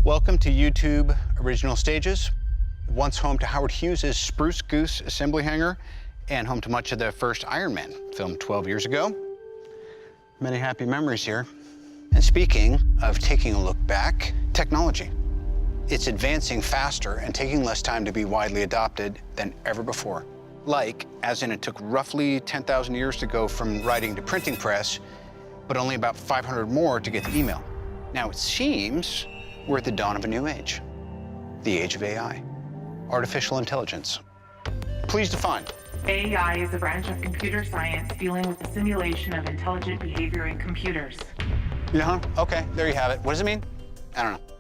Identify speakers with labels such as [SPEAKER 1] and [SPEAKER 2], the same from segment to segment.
[SPEAKER 1] Welcome to YouTube Original Stages, once home to Howard Hughes' Spruce Goose assembly hangar and home to much of the first Iron Man, filmed 12 years ago. Many happy memories here. And speaking of taking a look back, technology. It's advancing faster and taking less time to be widely adopted than ever before. Like, as in it took roughly 10,000 years to go from writing to printing press, but only about 500 more to get to email. Now it seems we're at the dawn of a new age, the age of AI, artificial intelligence. Please define.
[SPEAKER 2] AI is a branch of computer science dealing with the simulation of intelligent behavior in computers.
[SPEAKER 1] Yeah, okay, there you have it. What does it mean? I don't know.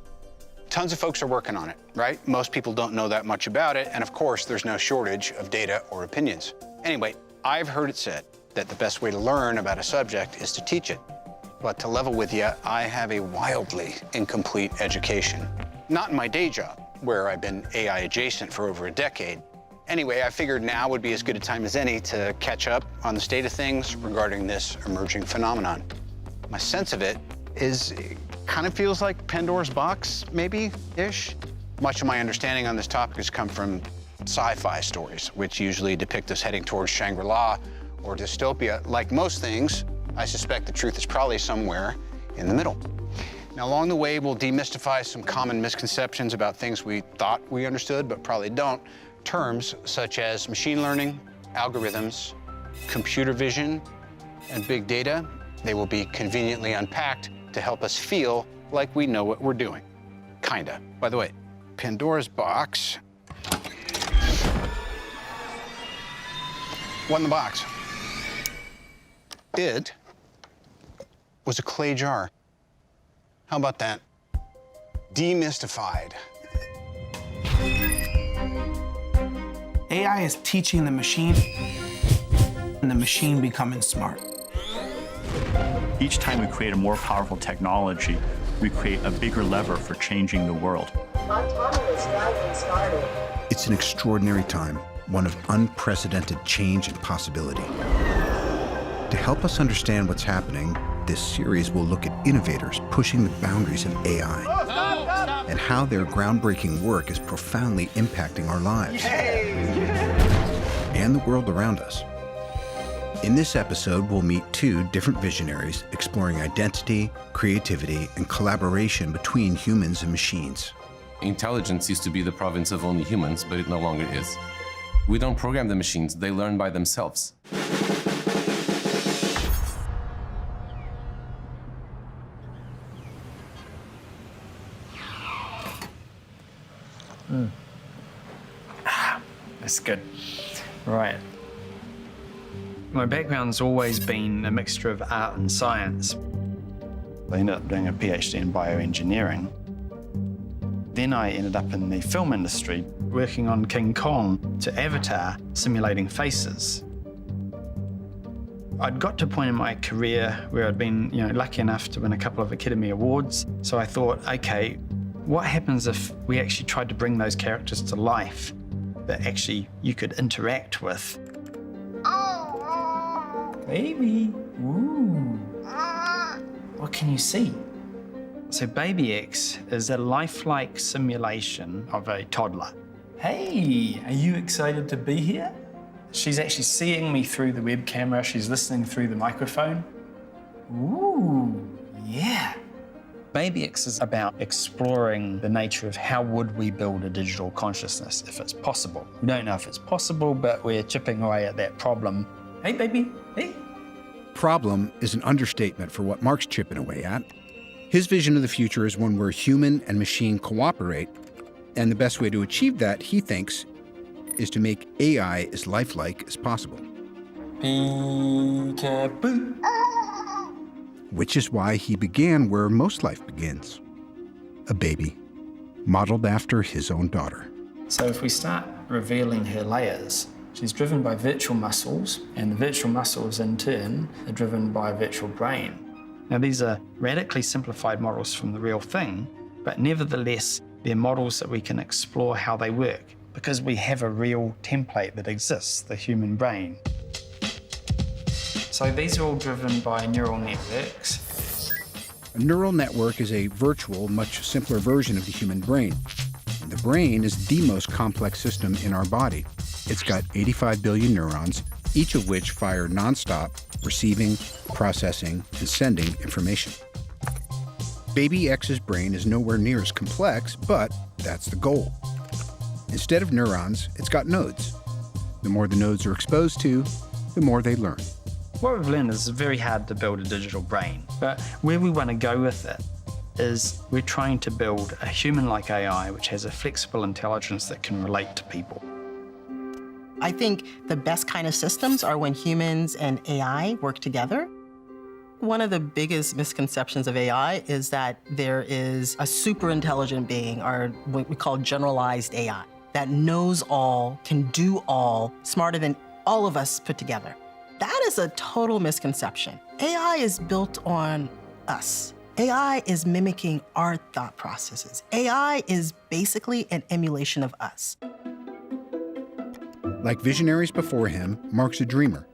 [SPEAKER 1] Tons of folks are working on it, right? Most people don't know that much about it, and of course, there's no shortage of data or opinions. Anyway, I've heard it said that the best way to learn about a subject is to teach it. But to level with you, I have a wildly incomplete education. Not in my day job, where I've been AI adjacent for over a decade. Anyway, I figured now would be as good a time as any to catch up on the state of things regarding this emerging phenomenon. My sense of it is it kind of feels like Pandora's box, maybe-ish. Much of my understanding on this topic has come from sci-fi stories, which usually depict us heading towards Shangri-La or dystopia. Like most things, I suspect the truth is probably somewhere in the middle. Now, along the way, we'll demystify some common misconceptions about things we thought we understood, but probably don't. Terms such as machine learning, algorithms, computer vision, and big data, they will be conveniently unpacked to help us feel like we know what we're doing. Kinda. By the way, Pandora's box. What in the box? It was a clay jar. How about that? Demystified.
[SPEAKER 3] AI is teaching the machine, and the machine becoming smart.
[SPEAKER 4] Each time we create a more powerful technology, we create a bigger lever for changing the world.
[SPEAKER 5] Autonomous driving started.
[SPEAKER 6] It's an extraordinary time, one of unprecedented change and possibility. To help us understand what's happening, this series will look at innovators pushing the boundaries of AI and how their groundbreaking work is profoundly impacting our lives and the world around us. In this episode, we'll meet two different visionaries exploring identity, creativity, and collaboration between humans and machines.
[SPEAKER 7] Intelligence used to be the province of only humans, but it no longer is. We don't program the machines, they learn by themselves.
[SPEAKER 8] That's good. Right. My background's always been a mixture of art and science. I ended up doing a PhD in bioengineering. Then I ended up in the film industry, working on King Kong to Avatar, simulating faces. I'd got to a point in my career where I'd been, lucky enough to win a couple of Academy Awards. So I thought, okay, what happens if we actually tried to bring those characters to life that actually you could interact with? Baby, ooh. What can you see? So Baby X is a lifelike simulation of a toddler. Hey, are you excited to be here? She's actually seeing me through the web camera. She's listening through the microphone. Ooh, yeah. Baby X is about exploring the nature of how would we build a digital consciousness if it's possible. We don't know if it's possible, but we're chipping away at that problem. Hey, baby, hey.
[SPEAKER 6] Problem is an understatement for what Mark's chipping away at. His vision of the future is one where human and machine cooperate, and the best way to achieve that, he thinks, is to make AI as lifelike as possible.
[SPEAKER 8] Peekaboo.
[SPEAKER 6] Which is why he began where most life begins, a baby, modeled after his own daughter.
[SPEAKER 8] So if we start revealing her layers, she's driven by virtual muscles, and the virtual muscles in turn are driven by a virtual brain. Now these are radically simplified models from the real thing, but nevertheless, they're models that we can explore how they work because we have a real template that exists, the human brain. So these are all driven by neural networks.
[SPEAKER 6] A neural network is a virtual, much simpler version of the human brain. The brain is the most complex system in our body. It's got 85 billion neurons, each of which fire nonstop, receiving, processing, and sending information. Baby X's brain is nowhere near as complex, but that's the goal. Instead of neurons, it's got nodes. The more the nodes are exposed to, the more they learn.
[SPEAKER 8] What we've learned is it's very hard to build a digital brain, but where we want to go with it is we're trying to build a human-like AI which has a flexible intelligence that can relate to people.
[SPEAKER 9] I think the best kind of systems are when humans and AI work together. One of the biggest misconceptions of AI is that there is a super intelligent being, or what we call generalized AI, that knows all, can do all, smarter than all of us put together. That is a total misconception. AI is built on us. AI is mimicking our thought processes. AI is basically an emulation of us.
[SPEAKER 6] Like visionaries before him, Mark's a dreamer.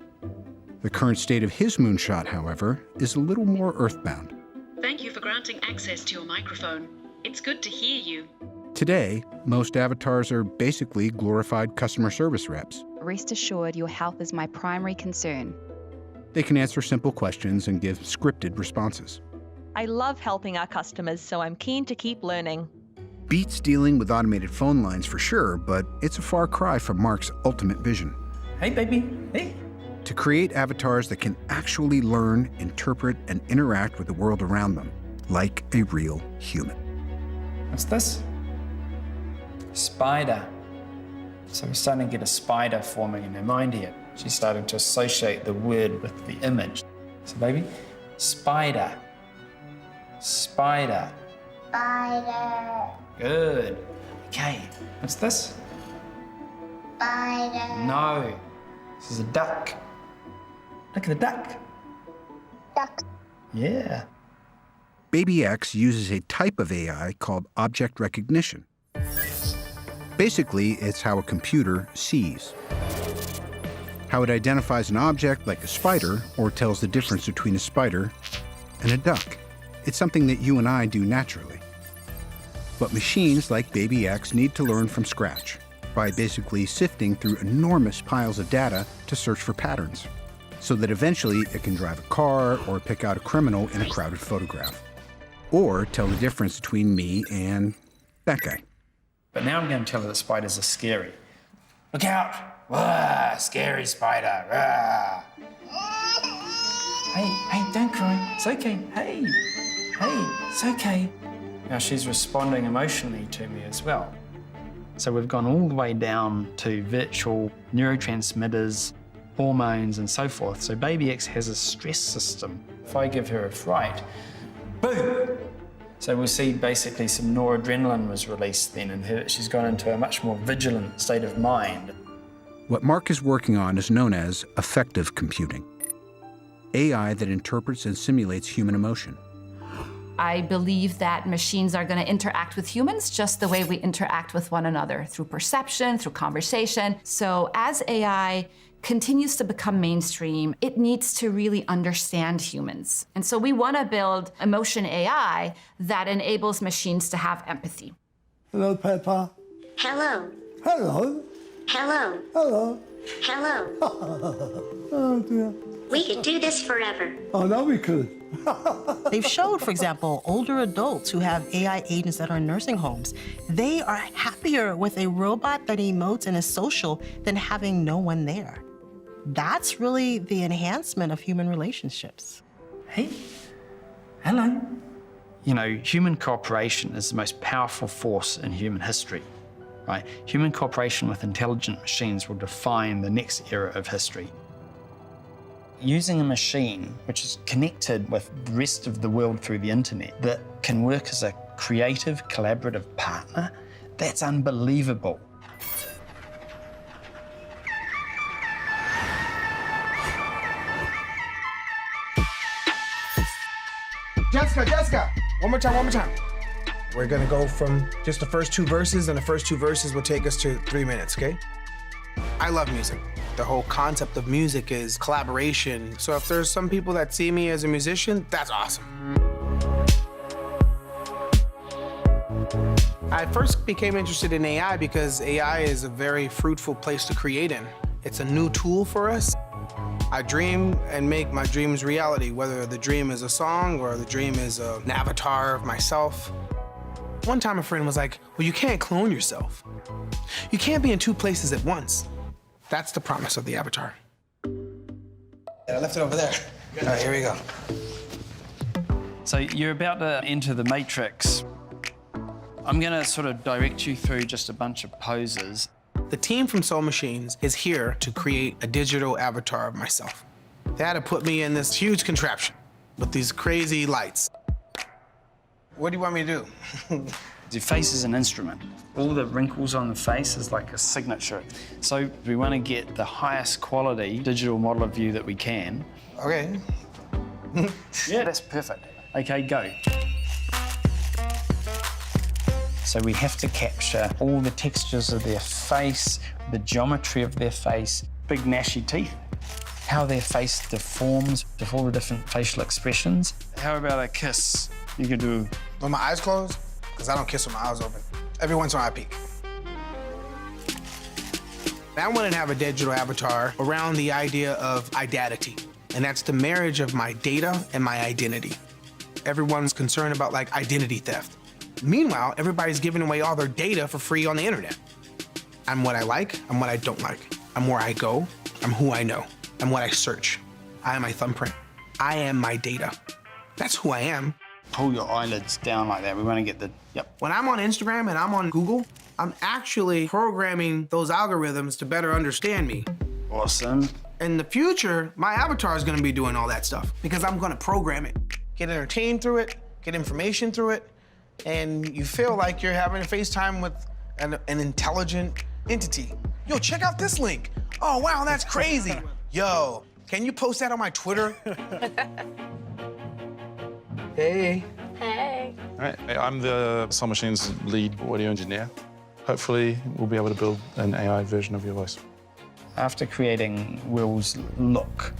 [SPEAKER 6] The current state of his moonshot, however, is a little more earthbound.
[SPEAKER 10] Thank you for granting access to your microphone. It's good to hear you.
[SPEAKER 6] Today, most avatars are basically glorified customer service reps.
[SPEAKER 11] Rest assured, your health is my primary concern.
[SPEAKER 6] They can answer simple questions and give scripted responses.
[SPEAKER 12] I love helping our customers, so I'm keen to keep learning.
[SPEAKER 6] Beats dealing with automated phone lines for sure, but it's a far cry from Mark's ultimate vision.
[SPEAKER 8] Hey, baby. Hey.
[SPEAKER 6] To create avatars that can actually learn, interpret, and interact with the world around them, like a real human.
[SPEAKER 8] What's this? Spider. So we're starting to get a spider forming in her mind here. She's starting to associate the word with the image. So baby, spider. Spider.
[SPEAKER 5] Spider.
[SPEAKER 8] Good. Okay, what's this?
[SPEAKER 5] Spider.
[SPEAKER 8] No, this is a duck. Look at the duck.
[SPEAKER 5] Duck.
[SPEAKER 8] Yeah.
[SPEAKER 6] Baby X uses a type of AI called object recognition. Basically, it's how a computer sees. How it identifies an object like a spider or tells the difference between a spider and a duck. It's something that you and I do naturally. But machines like Baby X need to learn from scratch by basically sifting through enormous piles of data to search for patterns, so that eventually it can drive a car or pick out a criminal in a crowded photograph, or tell the difference between me and that guy.
[SPEAKER 8] But now I'm going to tell her that spiders are scary. Look out! Wah, scary spider. Rah. Hey, don't cry. It's okay. Hey, it's okay. Now she's responding emotionally to me as well. So we've gone all the way down to virtual neurotransmitters, hormones, and so forth. So Baby X has a stress system. If I give her a fright, boom! So we'll see basically some noradrenaline was released then, and she's gone into a much more vigilant state of mind.
[SPEAKER 6] What Mark is working on is known as affective computing, AI that interprets and simulates human emotion.
[SPEAKER 13] I believe that machines are going to interact with humans just the way we interact with one another, through perception, through conversation. So as AI continues to become mainstream, it needs to really understand humans. And so we want to build emotion AI that enables machines to have empathy.
[SPEAKER 14] Hello, Peppa.
[SPEAKER 5] Hello.
[SPEAKER 14] Hello.
[SPEAKER 5] Hello.
[SPEAKER 14] Hello.
[SPEAKER 5] Hello.
[SPEAKER 14] Oh, dear.
[SPEAKER 5] We could do this forever.
[SPEAKER 14] Oh, now we could.
[SPEAKER 9] They've showed, for example, older adults who have AI agents that are in nursing homes. They are happier with a robot that emotes and is social than having no one there. That's really the enhancement of human relationships.
[SPEAKER 8] Hey, hello. You know, human cooperation is the most powerful force in human history, right? Human cooperation with intelligent machines will define the next era of history. Using a machine which is connected with the rest of the world through the internet that can work as a creative, collaborative partner, that's unbelievable.
[SPEAKER 3] Jessica, one more time. We're gonna go from just the first two verses, and the first two verses will take us to 3 minutes, okay? I love music. The whole concept of music is collaboration. So if there's some people that see me as a musician, that's awesome. I first became interested in AI because AI is a very fruitful place to create in. It's a new tool for us. I dream and make my dreams reality, whether the dream is a song or the dream is an avatar of myself. One time a friend was like, well, you can't clone yourself. You can't be in two places at once. That's the promise of the avatar. I left it over there. All right, here we go.
[SPEAKER 8] So you're about to enter the Matrix. I'm gonna sort of direct you through just a bunch of poses.
[SPEAKER 3] The team from Soul Machines is here to create a digital avatar of myself. They had to put me in this huge contraption with these crazy lights. What do you want me to do?
[SPEAKER 8] Your face is an instrument. All the wrinkles on the face is like a signature. So we want to get the highest quality digital model of you that we can.
[SPEAKER 3] Okay.
[SPEAKER 8] Yeah, that's perfect. Okay, go. So we have to capture all the textures of their face, the geometry of their face, big gnashy teeth, how their face deforms with all the different facial expressions. How about a kiss? You could do...
[SPEAKER 3] With my eyes closed? Because I don't kiss with my eyes open. Every once in a while I peek. I want to have a digital avatar around the idea of identity. And that's the marriage of my data and my identity. Everyone's concerned about like identity theft. Meanwhile, everybody's giving away all their data for free on the internet. I'm what I like, I'm what I don't like. I'm where I go, I'm who I know. I'm what I search. I am my thumbprint. I am my data. That's who I am.
[SPEAKER 8] Pull your eyelids down like that. We want to get the, yep.
[SPEAKER 3] When I'm on Instagram and I'm on Google, I'm actually programming those algorithms to better understand me.
[SPEAKER 8] Awesome.
[SPEAKER 3] In the future, my avatar is gonna be doing all that stuff because I'm gonna program it. Get entertained through it, get information through it, and you feel like you're having a FaceTime with an intelligent entity. Yo, check out this link. Oh, wow, that's crazy. Yo, can you post that on my Twitter? Hey.
[SPEAKER 15] Hey. All right, I'm the Soul Machines lead audio engineer. Hopefully, we'll be able to build an AI version of your voice.
[SPEAKER 8] After creating Will's look,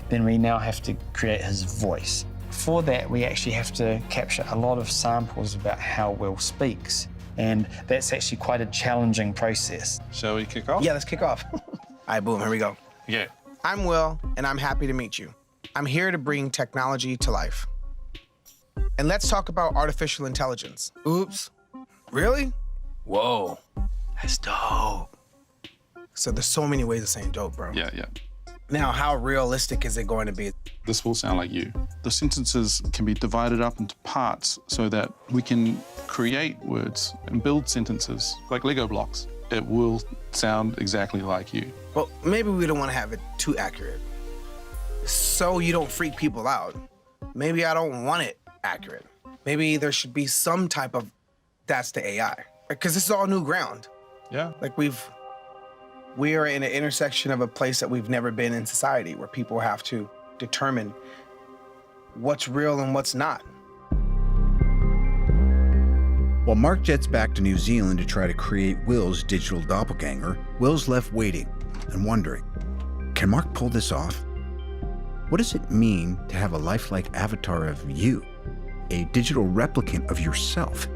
[SPEAKER 8] then we now have to create his voice. For that, we actually have to capture a lot of samples about how Will speaks. And that's actually quite a challenging process.
[SPEAKER 15] Shall we kick off?
[SPEAKER 3] Yeah, let's kick off. All right, boom, here we go.
[SPEAKER 15] Yeah.
[SPEAKER 3] I'm Will, and I'm happy to meet you. I'm here to bring technology to life. And let's talk about artificial intelligence. Oops. Really? Whoa. That's dope. So there's so many ways of saying dope, bro.
[SPEAKER 15] Yeah, yeah.
[SPEAKER 3] Now, how realistic is it going to be?
[SPEAKER 15] This will sound like you. The sentences can be divided up into parts so that we can create words and build sentences like Lego blocks. It will sound exactly like you.
[SPEAKER 3] Well, maybe we don't want to have it too accurate. So you don't freak people out. Maybe I don't want it accurate. Maybe there should be some type of, that's the AI. Because this is all new ground.
[SPEAKER 15] Yeah.
[SPEAKER 3] Like we are in an intersection of a place that we've never been in society, where people have to determine what's real and what's not.
[SPEAKER 6] While Mark jets back to New Zealand to try to create Will's digital doppelganger, Will's left waiting and wondering, can Mark pull this off? What does it mean to have a lifelike avatar of you, a digital replicant of yourself?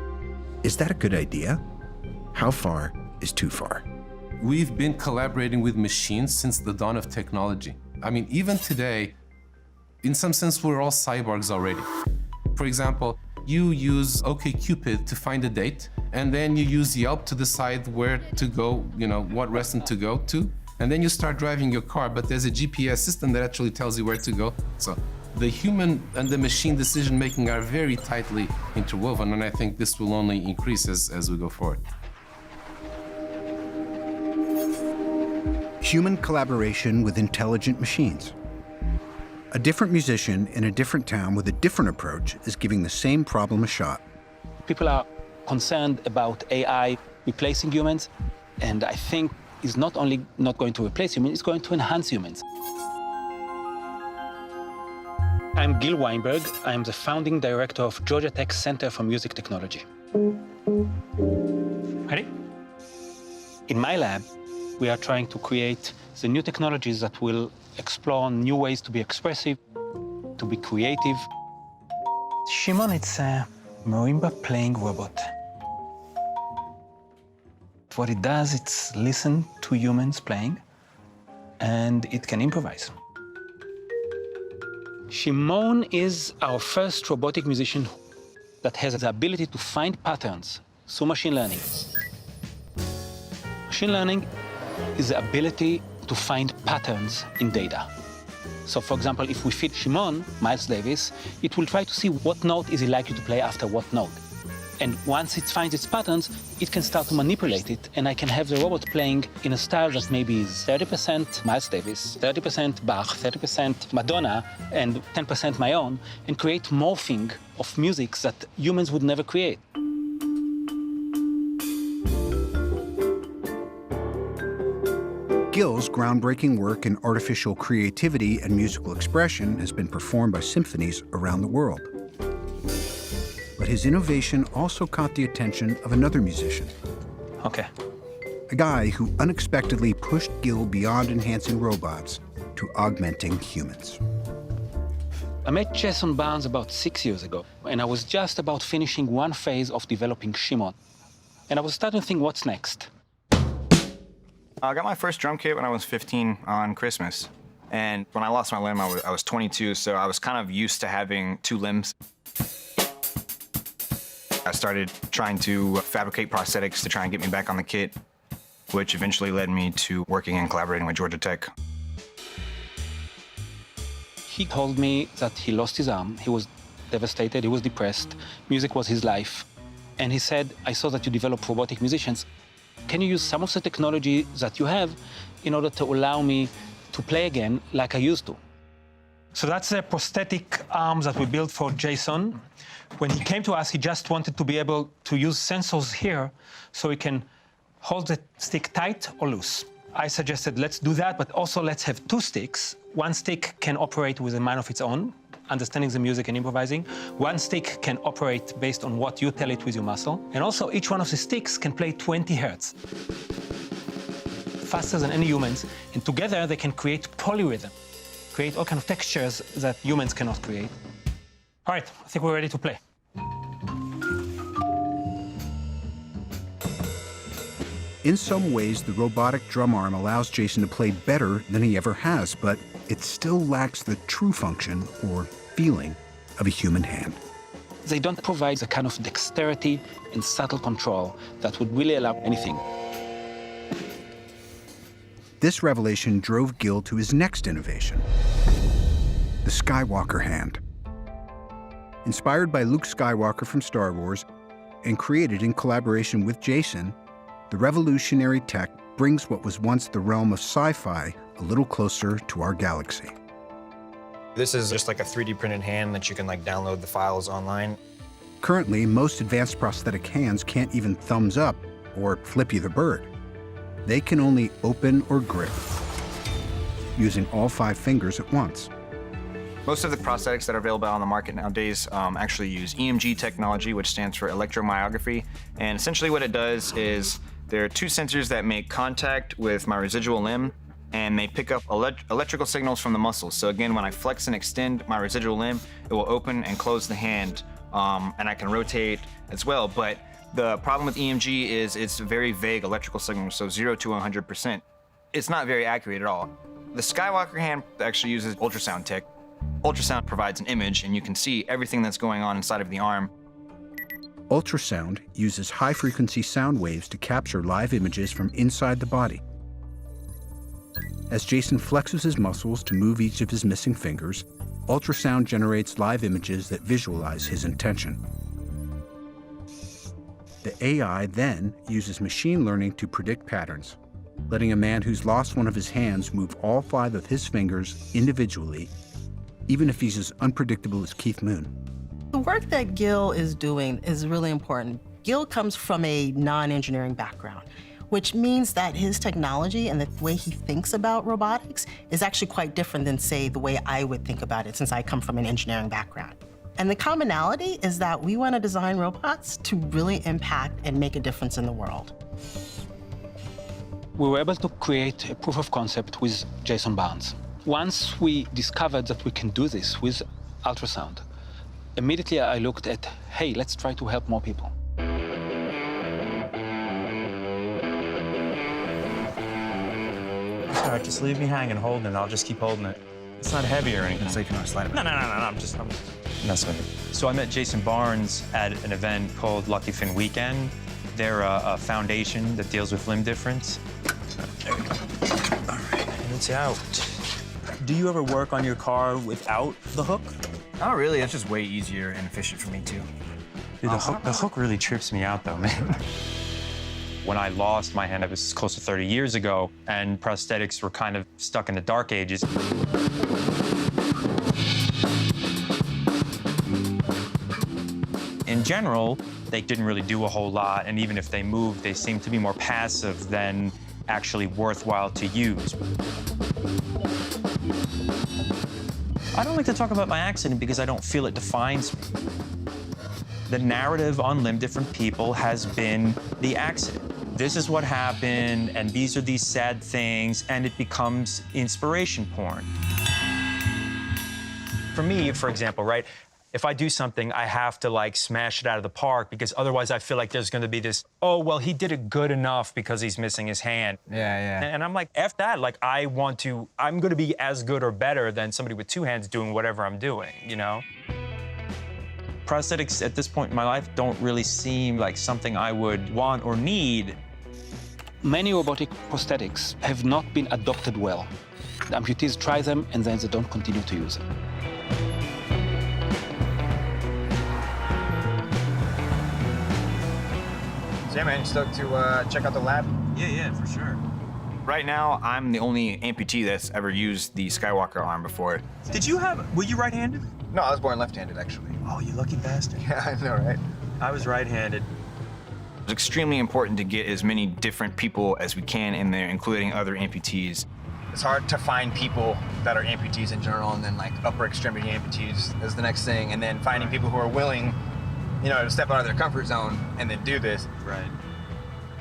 [SPEAKER 6] Is that a good idea? How far is too far?
[SPEAKER 7] We've been collaborating with machines since the dawn of technology. I mean, even today, in some sense, we're all cyborgs already. For example, you use OkCupid to find a date, and then you use Yelp to decide where to go, what restaurant to go to, and then you start driving your car, but there's a GPS system that actually tells you where to go. So the human and the machine decision-making are very tightly interwoven, and I think this will only increase as we go forward.
[SPEAKER 6] Human collaboration with intelligent machines. A different musician in a different town with a different approach is giving the same problem a shot.
[SPEAKER 16] People are concerned about AI replacing humans, and I think it's not only not going to replace humans, it's going to enhance humans. I'm Gil Weinberg. I'm the founding director of Georgia Tech Center for Music Technology. Ready? In my lab, we are trying to create the new technologies that will explore new ways to be expressive, to be creative. Shimon, it's a marimba playing robot. what it does, it's listen to humans playing, and it can improvise. Shimon is our first robotic musician that has the ability to find patterns through machine learning. Machine learning is the ability to find patterns in data. So, for example, if we feed Shimon, Miles Davis, it will try to see what note is he likely to play after what note. And once it finds its patterns, it can start to manipulate it, and I can have the robot playing in a style that maybe is 30% Miles Davis, 30% Bach, 30% Madonna, and 10% my own, and create morphing of music that humans would never create.
[SPEAKER 6] Gil's groundbreaking work in artificial creativity and musical expression has been performed by symphonies around the world. But his innovation also caught the attention of another musician.
[SPEAKER 16] Okay.
[SPEAKER 6] A guy who unexpectedly pushed Gil beyond enhancing robots to augmenting humans.
[SPEAKER 16] I met Jason Barnes about 6 years ago, and I was just about finishing one phase of developing Shimon. And I was starting to think, what's next?
[SPEAKER 17] I got my first drum kit when I was 15 on Christmas. And when I lost my limb, I was 22, so I was kind of used to having two limbs. I started trying to fabricate prosthetics to try and get me back on the kit, which eventually led me to working and collaborating with Georgia Tech.
[SPEAKER 16] He told me that he lost his arm. He was devastated, he was depressed. Music was his life. And he said, I saw that you develop robotic musicians. Can you use some of the technology that you have in order to allow me to play again like I used to? So that's a prosthetic arm that we built for Jason. When he came to us, he just wanted to be able to use sensors here so he can hold the stick tight or loose. I suggested let's do that, but also let's have two sticks. One stick can operate with a mind of its own, understanding the music and improvising. One stick can operate based on what you tell it with your muscle. And also each one of the sticks can play 20 hertz, faster than any humans. And together they can create polyrhythm, create all kinds of textures that humans cannot create. All right, I think we're ready to play.
[SPEAKER 6] In some ways, the robotic drum arm allows Jason to play better than he ever has, but it still lacks the true function or feeling of a human hand.
[SPEAKER 16] They don't provide the kind of dexterity and subtle control that would really allow anything.
[SPEAKER 6] This revelation drove Gil to his next innovation, the Skywalker hand. Inspired by Luke Skywalker from Star Wars and created in collaboration with Jason, the revolutionary tech brings what was once the realm of sci-fi a little closer to our galaxy.
[SPEAKER 17] This is just like a 3D printed hand that you can download the files online.
[SPEAKER 6] Currently, most advanced prosthetic hands can't even thumbs up or flip you the bird. They can only open or grip, using all 5 fingers at once.
[SPEAKER 17] Most of the prosthetics that are available on the market nowadays actually use EMG technology, which stands for electromyography. And essentially what it does is there are 2 sensors that make contact with my residual limb, and they pick up electrical signals from the muscles. So again, when I flex and extend my residual limb, it will open and close the hand, and I can rotate as well. But the problem with EMG is it's very vague electrical signals, so 0 to 100%. It's not very accurate at all. The Skywalker hand actually uses ultrasound tech. Ultrasound provides an image, and you can see everything that's going on inside of the arm.
[SPEAKER 6] Ultrasound uses high-frequency sound waves to capture live images from inside the body. As Jason flexes his muscles to move each of his missing fingers, ultrasound generates live images that visualize his intention. The AI then uses machine learning to predict patterns, letting a man who's lost one of his hands move all 5 of his fingers individually, even if he's as unpredictable as Keith Moon.
[SPEAKER 9] The work that Gil is doing is really important. Gil comes from a non-engineering background, which means that his technology and the way he thinks about robotics is actually quite different than, say, the way I would think about it, since I come from an engineering background. And the commonality is that we want to design robots to really impact and make a difference in the world.
[SPEAKER 16] We were able to create a proof of concept with Jason Barnes. Once we discovered that we can do this with ultrasound, immediately I looked at, hey, let's try to help more people.
[SPEAKER 18] right, just leave me hanging, holding it. I'll just keep holding it. It's not heavy or anything. So you can slide it. No. I'm messing with you. So I met Jason Barnes at an event called Lucky Fin Weekend. They're a foundation that deals with limb difference. There we go. All right, and it's out. Do you ever work on your car without the hook?
[SPEAKER 17] Not really. It's just way easier and efficient for me, too.
[SPEAKER 18] Dude, the hook really trips me out, though, man. When I lost my hand, it was close to 30 years ago, and prosthetics were kind of stuck in the dark ages. In general, they didn't really do a whole lot, and even if they moved, they seemed to be more passive than actually worthwhile to use. I don't like to talk about my accident because I don't feel it defines me. The narrative on Limb Different People has been the accident. This is what happened, and these are these sad things, and it becomes inspiration porn. For me, for example, right, if I do something, I have to like smash it out of the park because otherwise I feel like there's gonna be this, oh, well, he did it good enough because he's missing his hand.
[SPEAKER 17] Yeah.
[SPEAKER 18] And I'm like, F that, like I'm gonna be as good or better than somebody with two hands doing whatever I'm doing, you know? Prosthetics at this point in my life don't really seem like something I would want or need.
[SPEAKER 16] Many robotic prosthetics have not been adopted well. The amputees try them and then they don't continue to use them.
[SPEAKER 17] So yeah, man, you stoked to check out the lab?
[SPEAKER 18] Yeah, for sure.
[SPEAKER 17] Right now, I'm the only amputee that's ever used the Skywalker arm before.
[SPEAKER 18] Were you right-handed?
[SPEAKER 17] No, I was born left-handed, actually.
[SPEAKER 18] Oh, you lucky bastard.
[SPEAKER 17] Yeah, I know, right?
[SPEAKER 18] I was right-handed.
[SPEAKER 17] It's extremely important to get as many different people as we can in there, including other amputees. It's hard to find people that are amputees in general, and then like upper extremity amputees is the next thing, and then finding people who are willing, you know, to step out of their comfort zone and then do this.
[SPEAKER 18] Right.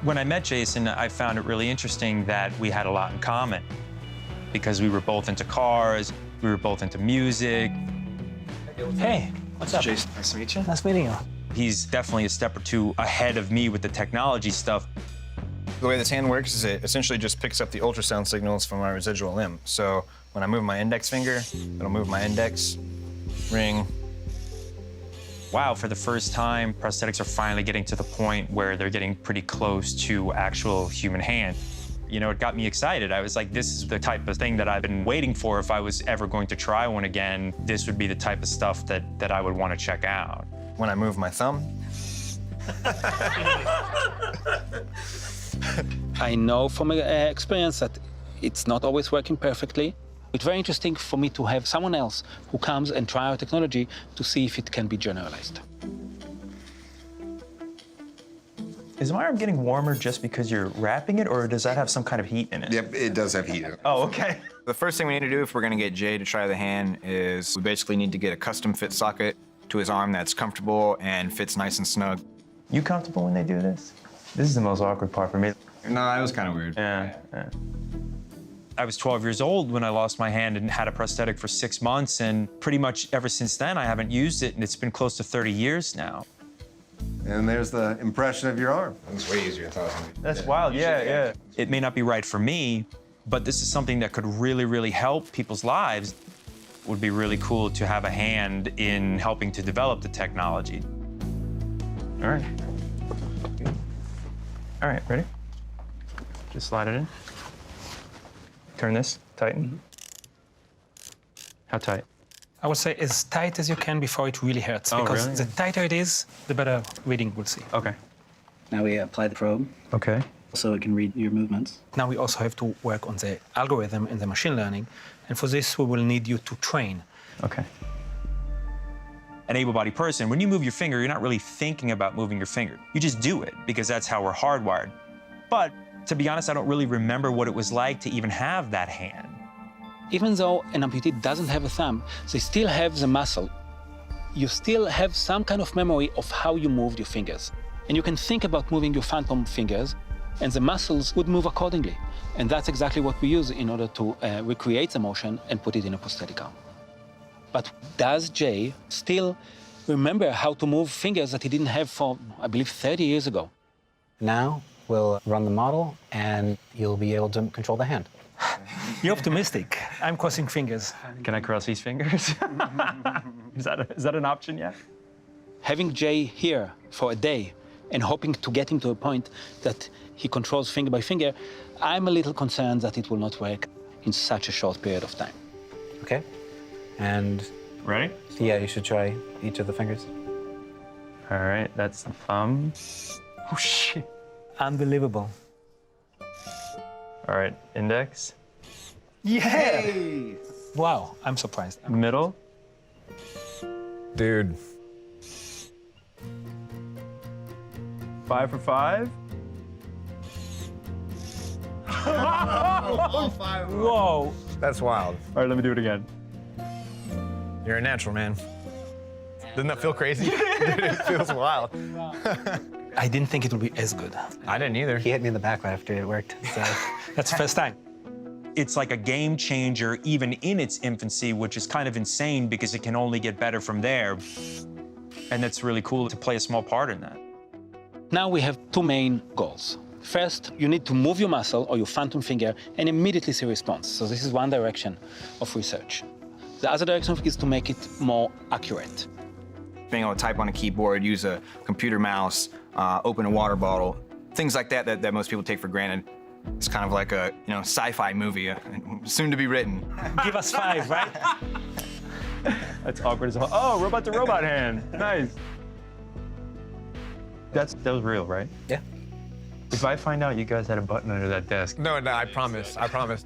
[SPEAKER 18] When I met Jason, I found it really interesting that we had a lot in common because we were both into cars, we were both into music. Hey, what's up?
[SPEAKER 17] Jason, nice to meet you.
[SPEAKER 18] Nice meeting you. He's definitely a step or two ahead of me with the technology stuff.
[SPEAKER 17] The way this hand works is it essentially just picks up the ultrasound signals from my residual limb. So when I move my index finger, it'll move my index, ring.
[SPEAKER 18] Wow, for the first time, prosthetics are finally getting to the point where they're getting pretty close to actual human hand. You know, it got me excited. I was like, this is the type of thing that I've been waiting for. If I was ever going to try one again, this would be the type of stuff that I would want to check out.
[SPEAKER 17] When I move my thumb.
[SPEAKER 16] I know from experience that it's not always working perfectly. It's very interesting for me to have someone else who comes and try our technology to see if it can be generalized.
[SPEAKER 18] Is my arm getting warmer just because you're wrapping it, or does that have some kind of heat in it?
[SPEAKER 19] Yep, it does have heat in it.
[SPEAKER 18] Oh, okay.
[SPEAKER 17] The first thing we need to do if we're gonna get Jay to try the hand is we basically need to get a custom fit socket to his arm that's comfortable and fits nice and snug.
[SPEAKER 18] You comfortable when they do this? This is the most awkward part for me.
[SPEAKER 17] No, it was kind of weird.
[SPEAKER 18] Yeah. I was 12 years old when I lost my hand and had a prosthetic for 6 months, and pretty much ever since then I haven't used it, and it's been close to 30 years now.
[SPEAKER 19] And there's the impression of your arm. It's way easier than I thought.
[SPEAKER 18] That's wild, yeah. It may not be right for me, but this is something that could really, really help people's lives. It would be really cool to have a hand in helping to develop the technology. All right. All right, ready? Just slide it in. Turn this, tighten. How tight?
[SPEAKER 16] I would say as tight as you can before it really hurts.
[SPEAKER 18] Oh,
[SPEAKER 16] because
[SPEAKER 18] really?
[SPEAKER 16] the tighter it is, the better reading we'll see.
[SPEAKER 18] Okay.
[SPEAKER 20] Now we apply the probe.
[SPEAKER 18] Okay.
[SPEAKER 20] So it can read your movements.
[SPEAKER 16] Now we also have to work on the algorithm and the machine learning. And for this, we will need you to train.
[SPEAKER 18] Okay. An able-bodied person, when you move your finger, you're not really thinking about moving your finger. You just do it because that's how we're hardwired. But to be honest, I don't really remember what it was like to even have that hand.
[SPEAKER 16] Even though an amputee doesn't have a thumb, they still have the muscle. You still have some kind of memory of how you moved your fingers. And you can think about moving your phantom fingers, and the muscles would move accordingly. And that's exactly what we use in order to recreate the motion and put it in a prosthetic arm. But does Jay still remember how to move fingers that he didn't have for, I believe, 30 years ago?
[SPEAKER 20] Now we'll run the model and you'll be able to control the hand.
[SPEAKER 16] You're optimistic. I'm crossing fingers.
[SPEAKER 18] Can I cross these fingers? Is that an option yet?
[SPEAKER 16] Having Jay here for a day and hoping to get him to a point that he controls finger by finger, I'm a little concerned that it will not work in such a short period of time.
[SPEAKER 20] Okay. And
[SPEAKER 18] ready?
[SPEAKER 20] Yeah, you should try each of the fingers.
[SPEAKER 18] All right, that's the thumb.
[SPEAKER 16] Oh, shit. Unbelievable.
[SPEAKER 18] All right, index.
[SPEAKER 16] Yeah! Wow, I'm surprised.
[SPEAKER 18] Middle.
[SPEAKER 21] Dude.
[SPEAKER 18] 5 for 5.
[SPEAKER 21] All 5.
[SPEAKER 16] Whoa.
[SPEAKER 21] That's wild.
[SPEAKER 18] All right, let me do it again.
[SPEAKER 21] You're a natural, man. Doesn't that feel crazy? It feels wild.
[SPEAKER 16] I didn't think it would be as good.
[SPEAKER 21] I didn't either.
[SPEAKER 20] He hit me in the back after it worked. So.
[SPEAKER 16] That's the first time.
[SPEAKER 22] It's like a game changer even in its infancy, which is kind of insane because it can only get better from there. And it's really cool to play a small part in that.
[SPEAKER 16] Now we have two main goals. First, you need to move your muscle or your phantom finger and immediately see a response. So this is one direction of research. The other direction is to make it more accurate.
[SPEAKER 17] Being able to type on a keyboard, use a computer mouse, open a water bottle, things like that most people take for granted. It's kind of like a sci-fi movie, soon to be written.
[SPEAKER 16] Give us 5, right?
[SPEAKER 18] That's awkward as hell. Oh, robot to robot hand. Nice. That was real, right?
[SPEAKER 20] Yeah.
[SPEAKER 18] If I find out you guys had a button under that desk.
[SPEAKER 21] No, I promise. I promise.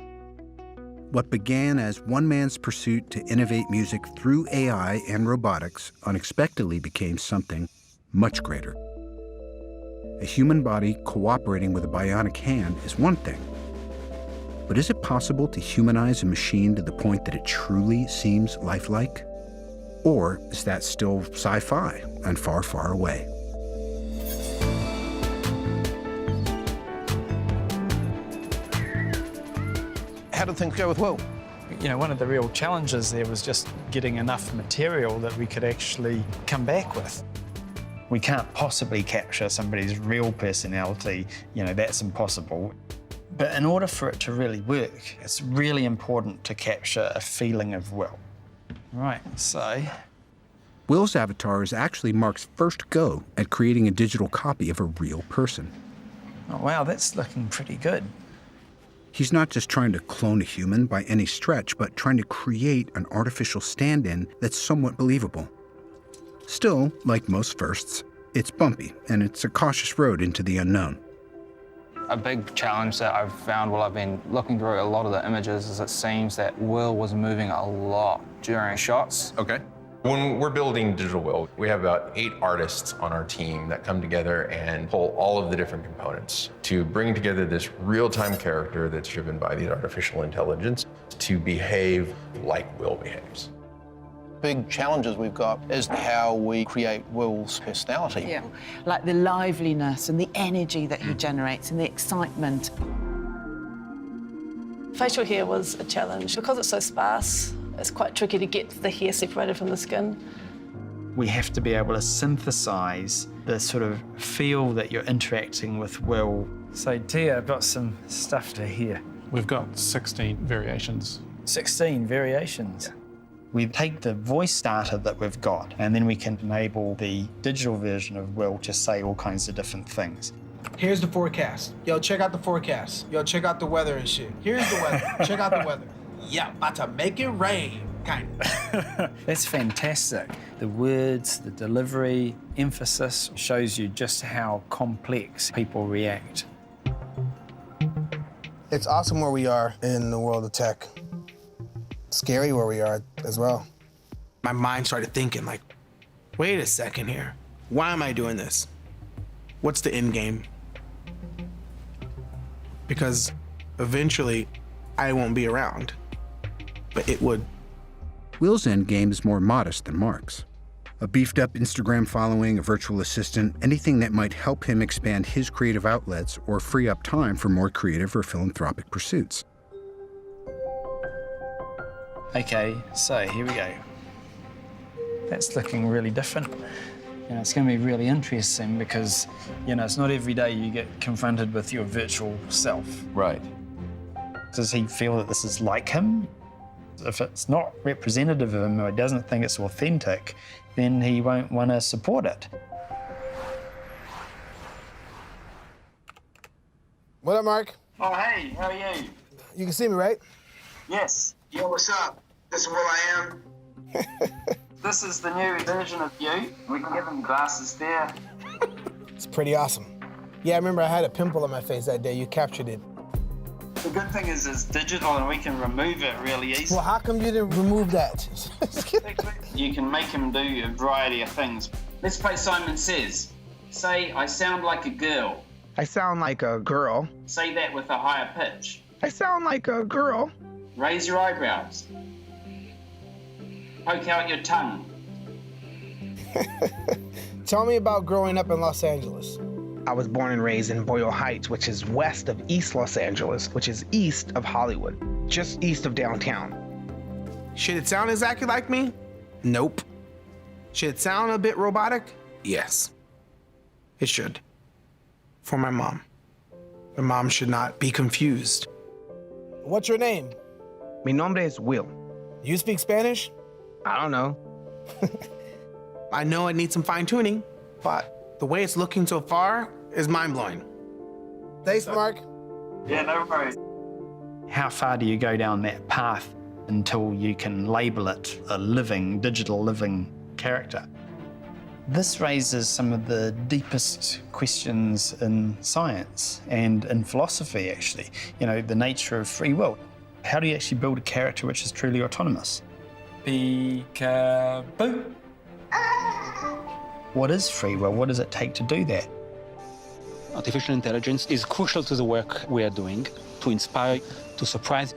[SPEAKER 6] What began as one man's pursuit to innovate music through AI and robotics unexpectedly became something much greater. A human body cooperating with a bionic hand is one thing. But is it possible to humanize a machine to the point that it truly seems lifelike? Or is that still sci-fi and far, far away?
[SPEAKER 3] How did things go with Will?
[SPEAKER 8] One of the real challenges there was just getting enough material that we could actually come back with. We can't possibly capture somebody's real personality, that's impossible. But in order for it to really work, it's really important to capture a feeling of Will. Right, so...
[SPEAKER 6] Will's avatar is actually Mark's first go at creating a digital copy of a real person.
[SPEAKER 8] Oh, wow, that's looking pretty good.
[SPEAKER 6] He's not just trying to clone a human by any stretch, but trying to create an artificial stand-in that's somewhat believable. Still, like most firsts, it's bumpy, and it's a cautious road into the unknown.
[SPEAKER 23] A big challenge that I've found while I've been looking through a lot of the images is it seems that Will was moving a lot during shots.
[SPEAKER 21] Okay. When we're building Digital Will, we have about 8 artists on our team that come together and pull all of the different components to bring together this real-time character that's driven by the artificial intelligence to behave like Will behaves.
[SPEAKER 24] Big challenges we've got is how we create Will's personality.
[SPEAKER 25] Yeah, like the liveliness and the energy that he generates and the excitement.
[SPEAKER 26] Facial hair was a challenge. Because it's so sparse, it's quite tricky to get the hair separated from the skin.
[SPEAKER 8] We have to be able to synthesize the sort of feel that you're interacting with Will. So, Tia, I've got some stuff to hear.
[SPEAKER 15] We've got 16 variations.
[SPEAKER 8] 16 variations. We take the voice data that we've got, and then we can enable the digital version of Will to say all kinds of different things.
[SPEAKER 3] Here's the forecast. Yo, check out the forecast. Yo, check out the weather and shit. Here's the weather. Check out the weather. Yeah, about to make it rain, kind of.
[SPEAKER 8] That's fantastic. The words, the delivery, emphasis shows you just how complex people react.
[SPEAKER 3] It's awesome where we are in the world of tech. Scary where we are as well. My mind started thinking like, wait a second here. Why am I doing this? What's the end game? Because eventually I won't be around, but it would.
[SPEAKER 6] Will's end game is more modest than Mark's. A beefed up Instagram following, a virtual assistant, anything that might help him expand his creative outlets or free up time for more creative or philanthropic pursuits.
[SPEAKER 8] Okay, so here we go. That's looking really different. It's going to be really interesting because, it's not every day you get confronted with your virtual self.
[SPEAKER 21] Right.
[SPEAKER 8] Does he feel that this is like him? If it's not representative of him or he doesn't think it's authentic, then he won't want to support it.
[SPEAKER 3] What up, Mark?
[SPEAKER 8] Oh, hey, how are you?
[SPEAKER 3] You can see me, right?
[SPEAKER 8] Yes.
[SPEAKER 3] Yo, what's up? This is Will I Am.
[SPEAKER 8] This is the new version of you. We can give him glasses there.
[SPEAKER 3] It's pretty awesome. Yeah, I remember I had a pimple on my face that day. You captured it.
[SPEAKER 8] The good thing is it's digital and we can remove it really easily.
[SPEAKER 3] Well, how come you didn't remove that?
[SPEAKER 8] You can make him do a variety of things. Let's play Simon Says. Say, I sound like a girl.
[SPEAKER 3] I sound like a girl.
[SPEAKER 8] Say that with a higher pitch.
[SPEAKER 3] I sound like a girl.
[SPEAKER 8] Raise your eyebrows. Poke out your tongue.
[SPEAKER 3] Tell me about growing up in Los Angeles. I was born and raised in Boyle Heights, which is west of East Los Angeles, which is east of Hollywood, just east of downtown. Should it sound exactly like me? Nope. Should it sound a bit robotic? Yes. It should. For my mom. My mom should not be confused. What's your name? Mi nombre es Will. You speak Spanish? I don't know. I know it needs some fine-tuning, but the way it's looking so far is mind-blowing. Thanks, Mark.
[SPEAKER 8] Yeah, no worries. How far do you go down that path until you can label it a living, digital living character? This raises some of the deepest questions in science and in philosophy, actually. You know, the nature of free will. How do you actually build a character which is truly autonomous? Peekaboo. What is free will? What does it take to do that?
[SPEAKER 16] Artificial intelligence is crucial to the work we are doing, to inspire, to surprise,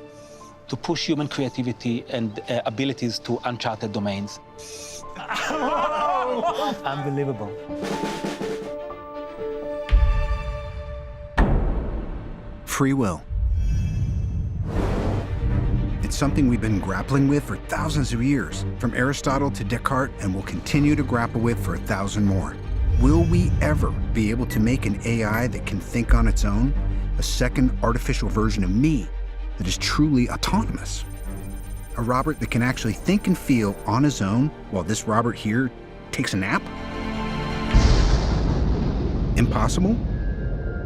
[SPEAKER 16] to push human creativity and abilities to uncharted domains.
[SPEAKER 20] Unbelievable.
[SPEAKER 6] Free will. It's something we've been grappling with for thousands of years, from Aristotle to Descartes, and will continue to grapple with for 1,000 more. Will we ever be able to make an AI that can think on its own? A second artificial version of me that is truly autonomous? A Robert that can actually think and feel on his own while this Robert here takes a nap? Impossible?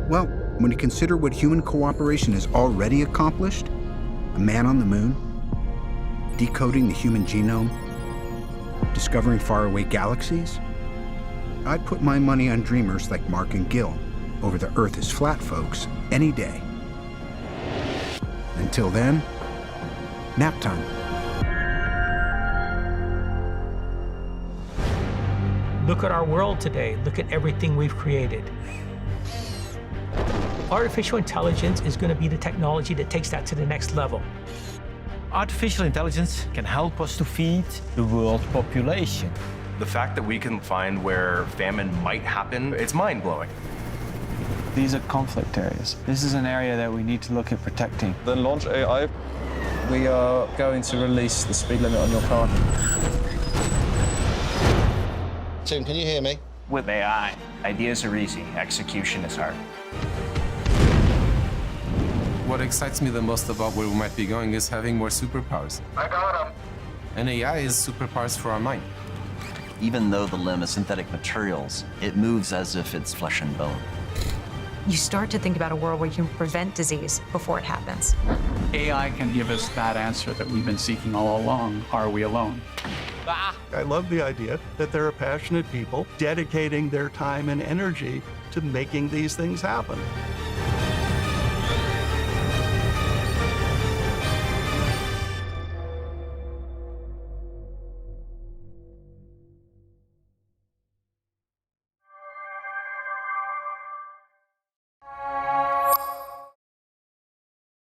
[SPEAKER 6] Well, when you consider what human cooperation has already accomplished, a man on the moon, decoding the human genome, discovering faraway galaxies, I'd put my money on dreamers like Mark and Gil over the Earth is flat folks any day. Until then, nap time.
[SPEAKER 1] Look at our world today. Look at everything we've created. Artificial intelligence is going to be the technology that takes that to the next level.
[SPEAKER 2] Artificial intelligence can help us to feed the world population.
[SPEAKER 4] The fact that we can find where famine might happen, it's mind-blowing.
[SPEAKER 23] These are conflict areas. This is an area that we need to look at protecting.
[SPEAKER 10] Then launch AI. We are going to release the speed limit on your car.
[SPEAKER 24] Tim, can you hear me?
[SPEAKER 11] With AI, ideas are easy, execution is hard.
[SPEAKER 7] What excites me the most about where we might be going is having more superpowers.
[SPEAKER 24] I got him.
[SPEAKER 7] And AI is superpowers for our mind.
[SPEAKER 12] Even though the limb is synthetic materials, it moves as if it's flesh and bone.
[SPEAKER 27] You start to think about a world where you can prevent disease before it happens.
[SPEAKER 28] AI can give us that answer that we've been seeking all along. Are we alone?
[SPEAKER 29] I love the idea that there are passionate people dedicating their time and energy to making these things happen.